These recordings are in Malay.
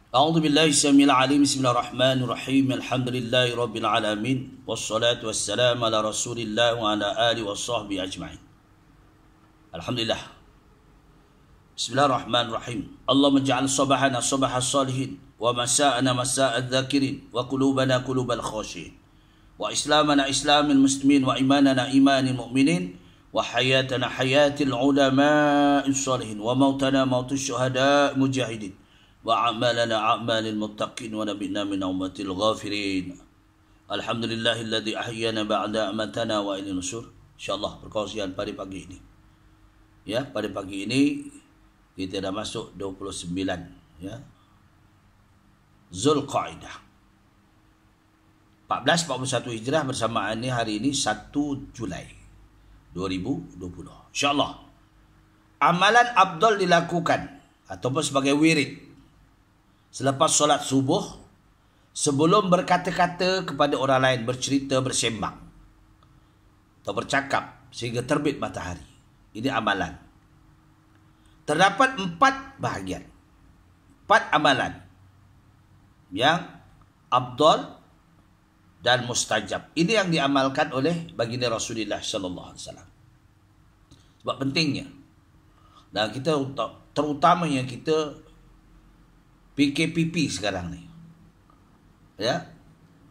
A'udzu billahi samil alim. Bismillahirrahmanirrahim. Alhamdulillahi rabbil alamin. Wassalatu wassalamu ala Rasulillah wa ala alihi washabbihi ajma'in. Alhamdulillah. Bismillahirrahmanirrahim. Allahumma ij'al sabahana sabahas salihin wa masa'ana masa'adz dzakirin wa qulubana qulubal khashiyin wa islamana islamil muslimin wa imanana imanil mu'minin wa hayatana hayatil ulama'is salihin wa mautana mautus syuhada mujahidin wa a'malana a'malil muttaqin wa nabiyna min ummatil ghafirin. Alhamdulillahilladzi ahyana ba'da amatana wa ilaihi nusyur. Insyaallah perkongsian pada pagi ini. Ya, pada pagi ini kita dah masuk 29 ya. Zulqa'dah 1441 Hijrah, bersamaan ni hari ini 1 Julai 2020. Insyaallah amalan afdal dilakukan ataupun sebagai wirid selepas solat subuh, sebelum berkata-kata kepada orang lain, bercerita, bersembang atau bercakap sehingga terbit matahari. Ini amalan. Terdapat 4 bahagian, 4 amalan yang afdal dan mustajab. Ini yang diamalkan oleh baginda Rasulullah sallallahu alaihi wasallam. Sebab pentingnya. Dan kita terutamanya kita PKPP sekarang ni. Ya.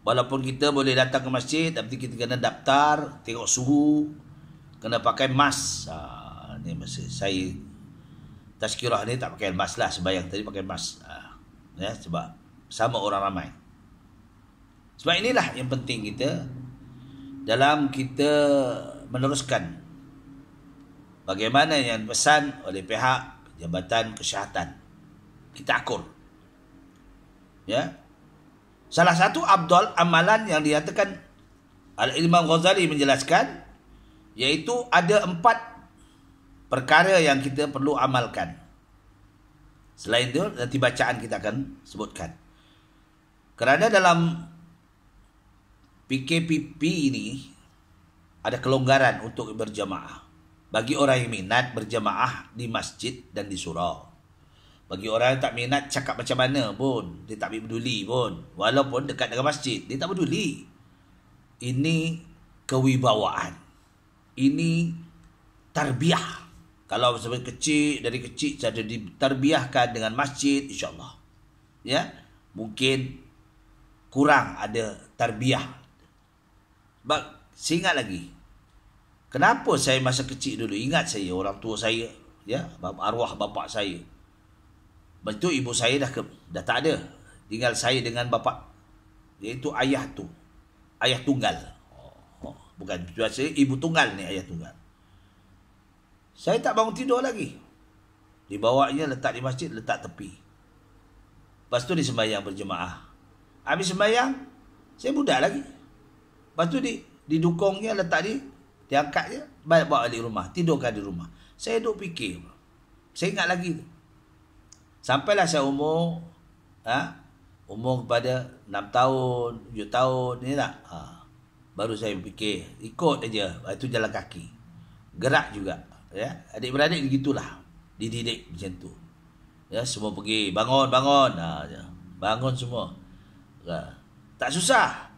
Walaupun kita boleh datang ke masjid, tapi kita kena daftar, tengok suhu, kena pakai mask. Ni masa saya tazkirah ni tak pakai mask lah, sembahyang tadi pakai mask. Ya, sebab sama orang ramai. Sebab inilah yang penting kita dalam kita meneruskan bagaimana yang pesan oleh pihak Jabatan Kesihatan. Kita akur. Ya. Salah satu afdal amalan yang dikatakan Al-Imam Ghazali menjelaskan, iaitu ada 4 perkara yang kita perlu amalkan. Selain itu nanti bacaan kita akan sebutkan. Kerana dalam PKPP ini ada kelonggaran untuk berjamaah bagi orang yang minat berjamaah di masjid dan di surau. Bagi orang yang tak minat cakap macam mana pun, dia tak peduli pun. Walaupun dekat dengan masjid, dia tak peduli. Ini kewibawaan. Ini tarbiyah. Kalau sampai kecil, dari kecil saja ditarbiahkan dengan masjid, insyaAllah. Ya, mungkin kurang ada tarbiyah. Sebab saya ingat lagi, kenapa saya masa kecil dulu, ingat saya orang tua saya, ya, arwah bapa saya. Betul ibu saya dah tak ada. Tinggal saya dengan bapa, iaitu ayah tu. Ayah tunggal. Bukan biasa ibu tunggal ni, ayah tunggal. Saya tak bangun tidur lagi. Dibawanya letak di masjid, letak tepi. Lepas tu dia sembahyang berjemaah. Habis sembahyang, saya budak lagi. Lepas tu didukungnya, letak diangkatnya, bawa balik rumah, tidurkan di rumah. Saya duk fikir. Saya ingat lagi tu. Sampailah saya umur kepada 6 tahun, 7 tahun ni tak. Baru saya fikir, ikut aja. Itu jalan kaki. Gerak juga, ya. Adik-beradik begitulah. Dididik macam tu. Ya, semua pergi, bangun. Bangun semua. Tak susah.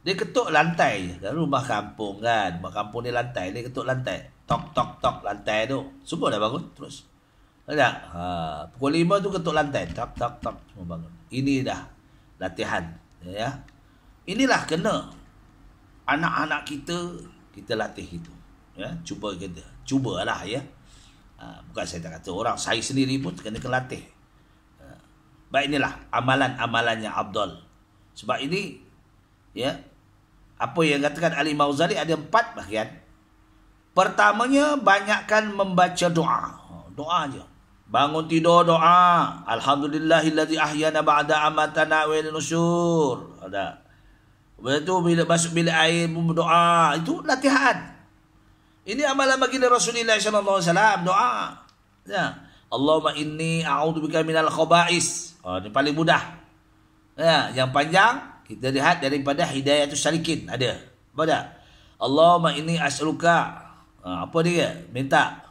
Dia ketuk lantai. Rumah kampung kan. Rumah kampung ni lantai. Dia ketuk lantai. Tok lantai tu. Semua dah bangun terus. Tak? Pukul 5 tu ketuk lantai. Tak. Semua bangun. Ini dah latihan. Ya. Inilah kena. Anak-anak kita latih itu. Ya. Cubalah ya. Bukan saya tak kata. Orang saya sendiri pun kena latih. Baik, inilah amalan-amalan yang afdal. Sebab ini, ya, apa yang katakan Al-Imam Ghazali ada 4 bahagian. Pertamanya, banyakkan membaca doa. Doa aja. Bangun tidur doa. Alhamdulillahilladzi ahyana ba'da amatana wa ilaihi nusyur. Ada. Lepas tu bila masuk bilik air berdoa, itu latihan. Ini amalan baginda Rasulullah sallallahu alaihi wasallam, doa. Ya. Allahumma inni a'udzubika minal khaba'is. Ini paling mudah. Ya, yang panjang kita lihat daripada Hidayatus Salikin ada. Apa? Allahumma inni as'aluka. Apa dia? Minta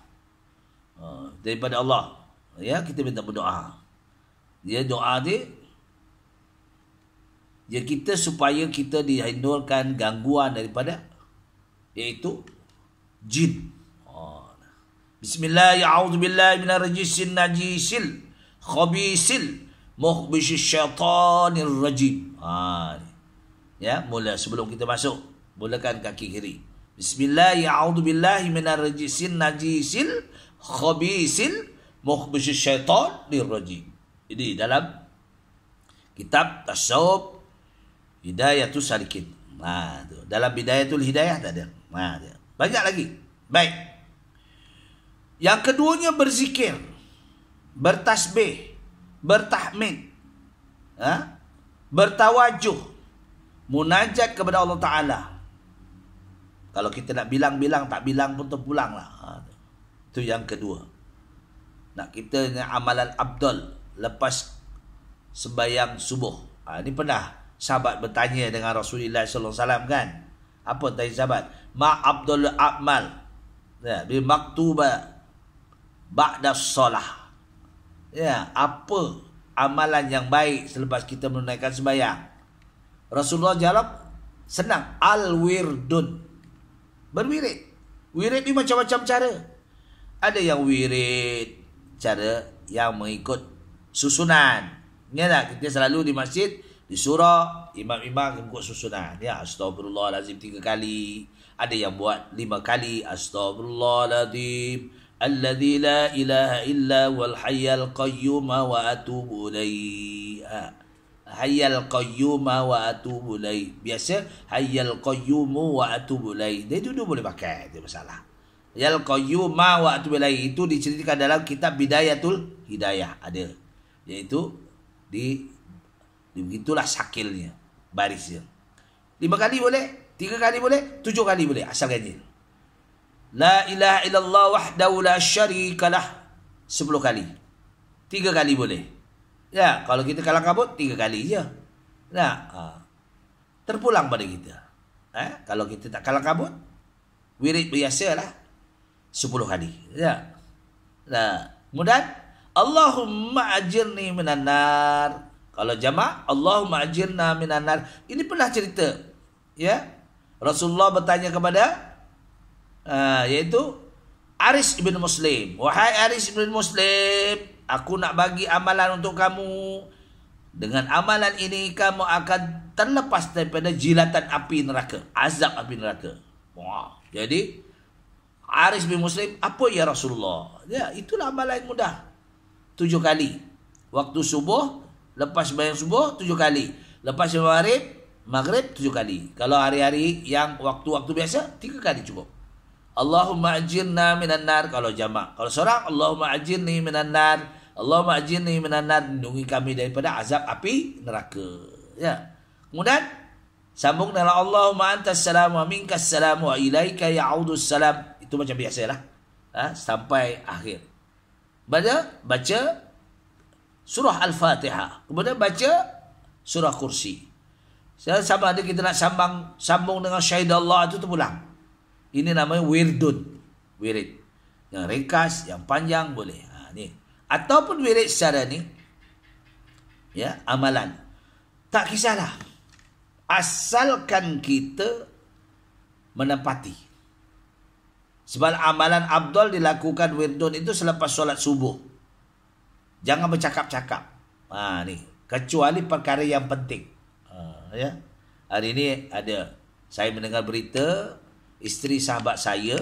daripada Allah. Ya, kita minta berdoa. Dia doa dia kita supaya kita dihindurkan gangguan daripada iaitu jin. Bismillah, a'udzubillahi minarrajisin najisil khabisil mukhbisyis syaitanir rajim. Ya, mula sebelum kita masuk, mulakan kaki kiri. Bismillah, a'udzubillahi minarrajisin najisil khabisil mukhbisyis syaitanir rajim. Ini dalam kitab Tasawuf Hidayatul Salikin. Dalam Bidayatul Hidayah tak ada. Banyak lagi. Baik. Yang keduanya berzikir, bertasbih, bertahmid, bertawajuh, munajat kepada Allah Ta'ala. Kalau kita nak bilang-bilang, tak bilang pun terpulang lah. Itu yang kedua. Nak kita amalan abdul lepas sembahyang subuh. Ini pernah sahabat bertanya dengan Rasulullah SAW kan. Apa tanya sahabat? Ma abdul a'mal bimaktuba ba'da solah. Ya, apa amalan yang baik selepas kita menunaikan sembahyang? Rasulullah jawab, senang. Al-wirdun. Berwirid. Wirid ni macam-macam cara. Ada yang wirid cara yang mengikut susunan. Ya tak? Kita selalu di masjid, di surah, imam-imam mengikut susunan. Ya, astagfirullahalazim 3 kali. Ada yang buat 5 kali. Astagfirullahalazim alladzi la ilaha illa wal hayyal qayyum wa atubu ilaih. Hayyal qayyum wa atubu ilaih. Biasa hayyal qayyum wa atubu ilaih. Dia dulu boleh pakai, tak masalah. Hayyal qayyum wa atubu ilaih itu diceritakan dalam kitab Bidayatul Hidayah, ada. Iaitu begitulah sakilnya, barisnya. 5 kali boleh, 3 kali boleh, 7 kali boleh, asal ganjil. La ilaha illallah wahdahu la syarikalah 10 kali. 3 kali boleh. Ya, kalau kita kalang kabut 3 kali je. Nah, terpulang pada kita. Kalau kita tak kalang kabut, wirid biasalah 10 kali. Ya. Nah, kemudian Allahumma ajirni minan nar. Kalau jamak, Allahumma ajirna minan nar. Ini pernah cerita. Ya. Rasulullah bertanya kepada yaitu Aris ibn Muslim. Wahai Aris ibn Muslim, aku nak bagi amalan untuk kamu. Dengan amalan ini kamu akan terlepas daripada jilatan api neraka, azab api neraka. Wah, jadi Aris bin Muslim, apa ya Rasulullah? Ya, itulah amalan yang mudah. 7 kali. Waktu subuh, lepas sembahyang subuh 7 kali. Lepas maghrib 7 kali. Kalau hari-hari yang waktu-waktu biasa 3 kali cukup. Allahumma ajirna minan nar kalau jamak. Kalau seorang, Allahumma ajirni minan nar. Allahumma ajirni minan nar, lindungi kami daripada azab api neraka. Ya. Kemudian sambung dengan Allahumma antas salam wa minkas salam wa ilaika ya'udus salam. Itu macam biasalah. Sampai akhir. Baca surah Al-Fatihah. Kemudian baca surah Kursi. Sama ada kita nak sambung dengan syahidallah itu terpulang. Ini namanya wirdun. Wirid. Yang ringkas, yang panjang boleh. Ni. Ataupun wirid secara ni. Ya, amalan. Tak kisahlah. Asalkan kita menepati. Sebab amalan abdul dilakukan wirdun itu selepas solat subuh. Jangan bercakap-cakap. Ni. Kecuali perkara yang penting. Ya. Hari ini ada. Saya mendengar berita isteri sahabat saya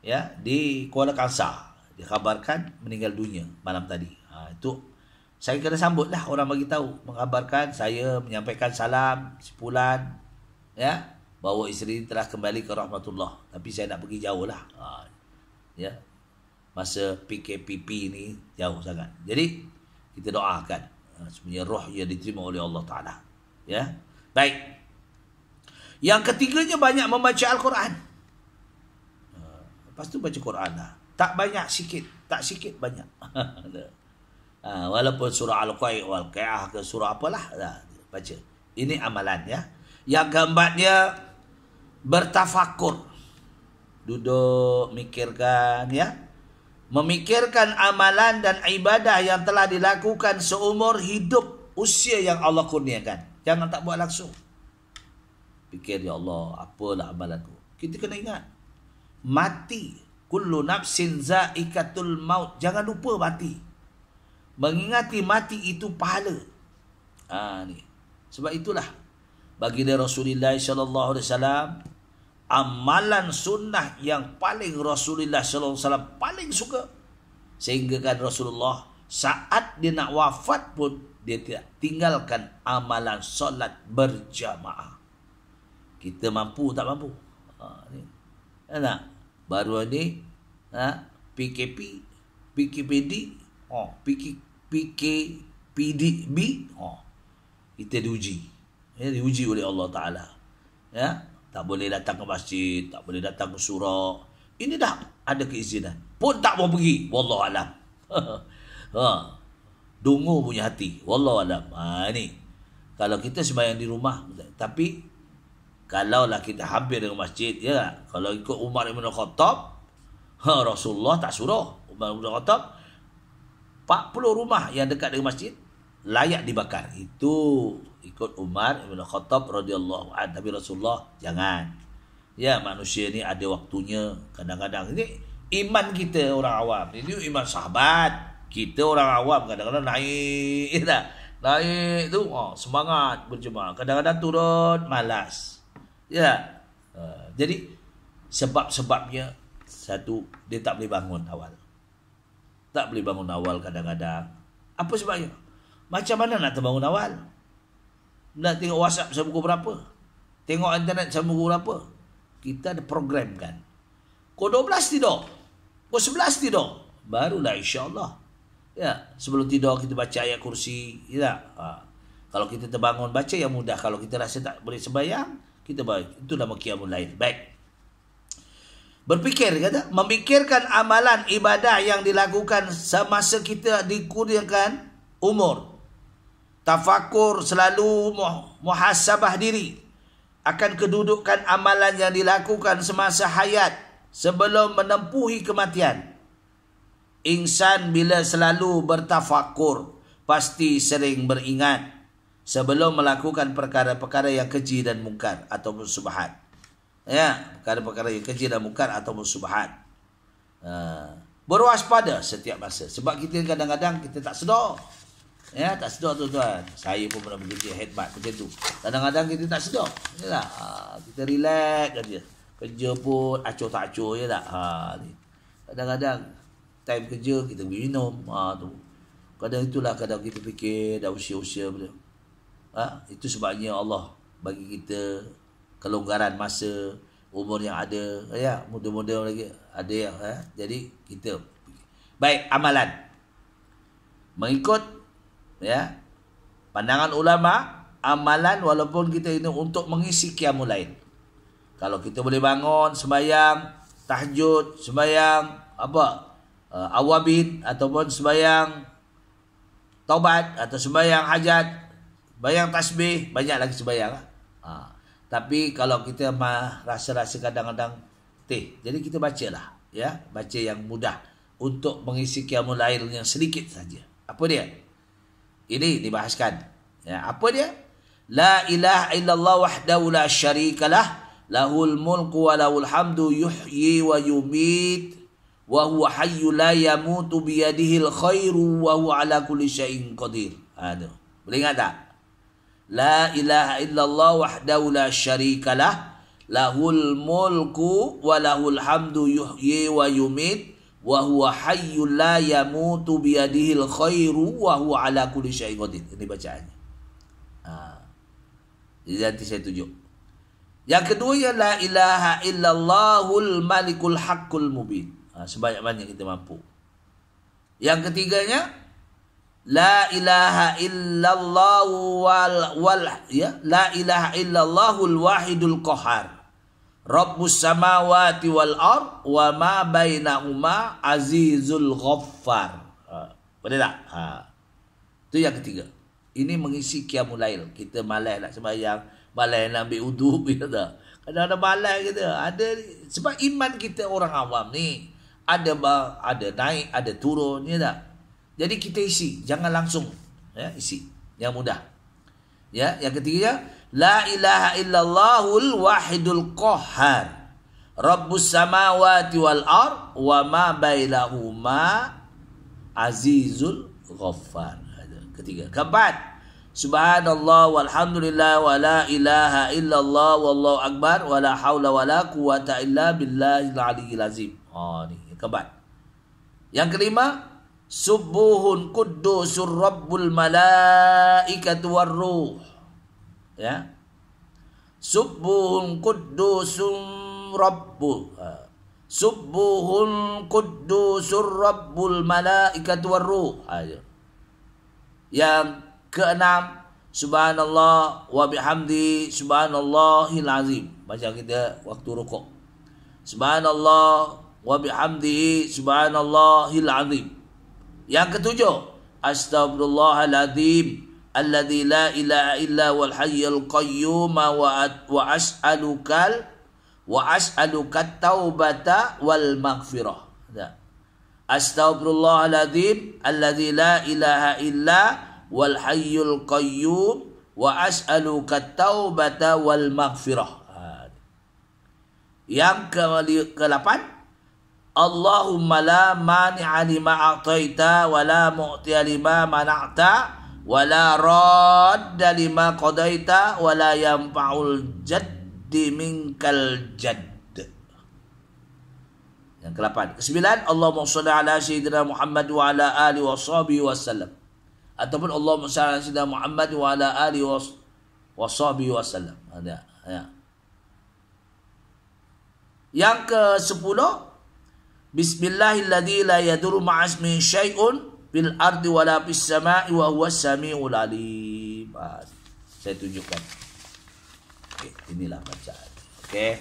ya di Kuala Kangsar dikhabarkan meninggal dunia malam tadi. Itu saya kena sambut lah, orang bagi tahu, mengabarkan, saya menyampaikan salam sepulan ya bahawa isteri telah kembali ke rahmatullah. Tapi saya nak pergi jauh lah. Ya. Masa PKPP ni jauh sangat. Jadi kita doakan sebenarnya roh yang diterima oleh Allah Ta'ala. Ya. Baik. Yang ketiganya banyak membaca Al-Quran. Lepas tu baca Quran lah. Tak banyak sikit. Tak sikit banyak. Walaupun surah Al-Waqi'ah ke surah apalah. Baca. Ini amalan ya. Yang keempatnya bertafakur. Duduk mikirkan ya. memikirkan amalan dan ibadah yang telah dilakukan seumur hidup usia yang Allah kurniakan. Jangan tak buat langsung. Fikir, ya Allah, apalah amalanku. Kita kena ingat, mati. Kullu nafsin zaikatul maut. Jangan lupa mati. Mengingati mati itu pahala. Ni. Sebab itulah baginda Rasulullah sallallahu alaihi wasallam, amalan sunnah yang paling Rasulullah sallallahu alaihi wasallam paling suka, sehingga kan Rasulullah saat dia nak wafat pun dia tidak tinggalkan amalan solat berjamaah. Kita mampu tak mampu? Ni. Tak? Baru ni PKP, PKPD, PKPDB, kita diuji. Diuji oleh Allah Ta'ala. Tak boleh datang ke masjid, tak boleh datang ke surau. Ini dah ada keizinan. Pun tak mau pergi. Wallahualam. Dungu punya hati. Wallahualam. Ni. Kalau kita sembahyang di rumah, tapi kalaulah kita hampir dengan masjid, ya, kalau ikut Umar Ibn Khattab, Rasulullah tak suruh. Umar Ibn Khattab 40 rumah yang dekat dengan masjid layak dibakar. Itu ikut Umar Ibn Khattab radhiyallahu anhu. Tapi Rasulullah jangan. Ya, manusia ni ada waktunya. Kadang-kadang ini iman kita orang awam. Ini iman sahabat. Kita orang awam kadang-kadang naik tak? Naik tu semangat berjemaah. Kadang-kadang turun malas. Ya. Jadi sebab-sebabnya, satu, dia tak boleh bangun awal. Tak boleh bangun awal kadang-kadang. Apa sebabnya? Macam mana nak terbangun awal? Nak tengok WhatsApp sampai pukul berapa? Tengok internet sampai pukul berapa? Kita ada program kan. Pukul 12 tidur. Pukul 11 tidur. Barulah insya-Allah. Ya, sebelum tidur kita baca ayat kursi, ya. Kalau kita terbangun baca yang mudah. Kalau kita rasa tak boleh sembahyang, kita baik. Itu nama qiyamul lail. Baik. Berfikir, kata, memikirkan amalan ibadah yang dilakukan semasa kita dikurniakan umur. Tafakur, selalu muhasabah diri akan kedudukan amalan yang dilakukan semasa hayat sebelum menempuhi kematian. Insan bila selalu bertafakur, pasti sering beringat sebelum melakukan perkara-perkara yang keji dan mungkar ataupun subhat. Ya, perkara-perkara yang keji dan mungkar ataupun subhat. Berwaspada setiap masa. Sebab kita kadang-kadang kita tak sedar. Ya, tak sedar tuan-tuan. Saya pun pernah bekerja hebat macam tu. Kadang-kadang kita tak sedar. Yalah, kita relax aja. Kerja pun acuh tak acuh, ya tak? Kadang-kadang time kerja kita minum, tu. Kadang itulah kadang kita fikir dah usia-usia benda. Itu sebabnya Allah bagi kita kelonggaran masa, umur yang ada, ya, muda-muda lagi ada yang, jadi kita baik amalan mengikut, ya, pandangan ulama, amalan walaupun kita ini untuk mengisi qiyamul lail. Kalau kita boleh bangun sembahyang tahajud, sembahyang awabin ataupun sembahyang taubat atau sembahyang hajat, sembahyang tasbih, banyak lagi sembahyang. Tapi kalau kita rasa-rasa kadang-kadang jadi kita bacalah, ya, baca yang mudah untuk mengisi qiyamul lail yang sedikit saja. Apa dia? Ini dibahaskan. Ya, apa dia? La ilaha illallah wahdahu la syarikalah, lahul mulku wa lahul hamdu yuhyi wa yumit wa huwa hayyul la yamutu biyadihil khairu wa huwa ala kulli syai'in qadir. Aduh. Boleh ingat tak? La ilaha illallah wahdahu la syarikalah, lahul mulku wa lahul hamdu yuhyi wa yumit wa huwa hayyul la yamutu biyadihil khairu wa huwa ala kulli syai'in qadir. Ini bacaannya. Jadi nanti saya tunjuk. Yang kedua ya la ilaha illallahul malikul haqqul mubin. Sebanyak-banyak kita mampu. Yang ketiganya la ilaha illallah la ilaha illallahul wahidul qahar. Rabbus samawati wal ard wa ma bainahuma azizul ghaffar. Boleh tak? Itu yang ketiga. Ini mengisi qiyamul lail. Kita malas nak sembahyang, malas nak ambil wudu, ya tak? Kadang-kadang malas kita. Ada sebab iman kita orang awam ni. Ada naik, ada turun, ya tak? Jadi kita isi, jangan langsung ya, isi. Yang mudah. Ya, yang ketiga, la ilaha illallahul wahidul qahhar. Rabbus samawati wal ard wa ma bainahuma azizul ghaffar. Ketiga. Keempat, subhanallah walhamdulillah wa la ilaha illallah wallahu akbar wa la haula wa la quwata illa billahil aliyyil azim. Ni yang keempat. Yang kelima, subuhun quddusur rabbul malaikatu war ruh. Ya. Subuhun quddusur Rabbu Subuhun Quddusur Rabbul Malaikatu Warruh. Yang keenam, subhanallah wa bihamdi subhanallahil azim. Baca kita waktu rukuk. Subhanallah wa bihamdi subhanallahil azim. Yang ketujuh, astagfirullahaladzim alladzi la ilaha illa wal hayyul qayyum wa as'aluka taubata wal maghfirah. Astaghfirullahaladzim alladzi la ilaha illa wal hayyul qayyum wa as'aluka taubata wal maghfirah. Yang ke-8, Allahumma la mani'a lima a'taita wa la mu'tiya lima mana'ta wa la radda lima qadaita wa la yanfa'ul jadd minkal jadd. Yang ke-8. Ke-9, Allahumma shalli ala sayyidina Muhammad wa ala alihi wa sahbihi wasallam. Ataupun Allahumma shalli ala sayyidina Muhammad wa ala alihi wa sahbihi wasallam. Ada ya. Yang ke-10, bismillahilladzi la yadurru ma'asmi syai'un fil ardi wa la fis sama'i wa huwas samiul alim. Saya tunjukkan. Inilah bacaan. Okey.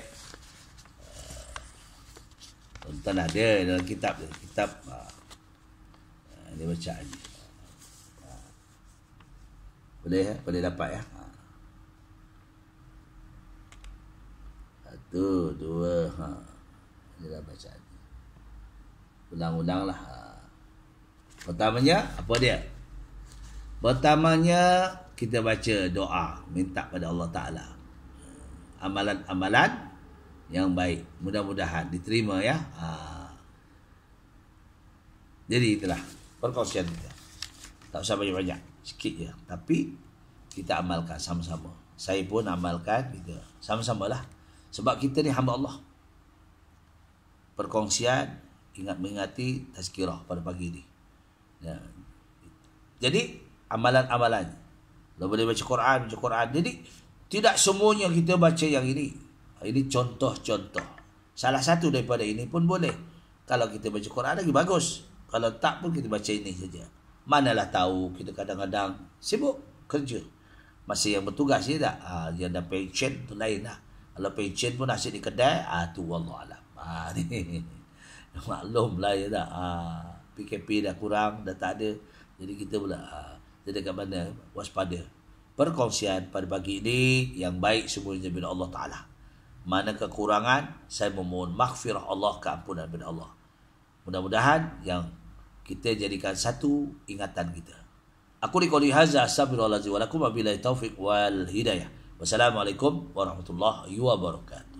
Tuan ada dalam kitab dia bacaan. Boleh dapat ya. 1 2 inilah bacaan. Ulang-ulanglah. Pertamanya apa dia? Pertamanya kita baca doa, minta pada Allah Ta'ala amalan-amalan yang baik, mudah-mudahan diterima ya. Jadi itulah perkongsian kita. Tak usah banyak-banyak, sikit je, tapi kita amalkan sama-sama. Saya pun amalkan, kita sama-samalah. Sebab kita ni hamba Allah. Perkongsian, mengingati tazkirah pada pagi ni ya. Jadi amalan-amalan, kalau boleh baca Quran. Jadi tidak semuanya kita baca yang ini. Ini contoh-contoh. Salah satu daripada ini pun boleh. Kalau kita baca Quran lagi bagus. Kalau tak pun kita baca ini saja. Manalah tahu kita kadang-kadang sibuk kerja. Masih yang bertugas je tak? Yang dah pension tu lain lah. Kalau pension pun asyik di kedai, tu wallahualam. Ni maklum lah ya tak? PKP dah kurang, dah tak ada. Jadi kita pula jadi kat mana? Waspada. Perkongsian pada pagi ini yang baik semuanya bila Allah Ta'ala. Mana kekurangan, saya memohon maghfirah Allah, keampunan bila Allah. Mudah-mudahan yang kita jadikan satu ingatan kita. Aku liqauli hadza astaghfirullahalazim wa lakum wa billahi taufiq wal hidayah. Wassalamualaikum warahmatullahi wabarakatuh.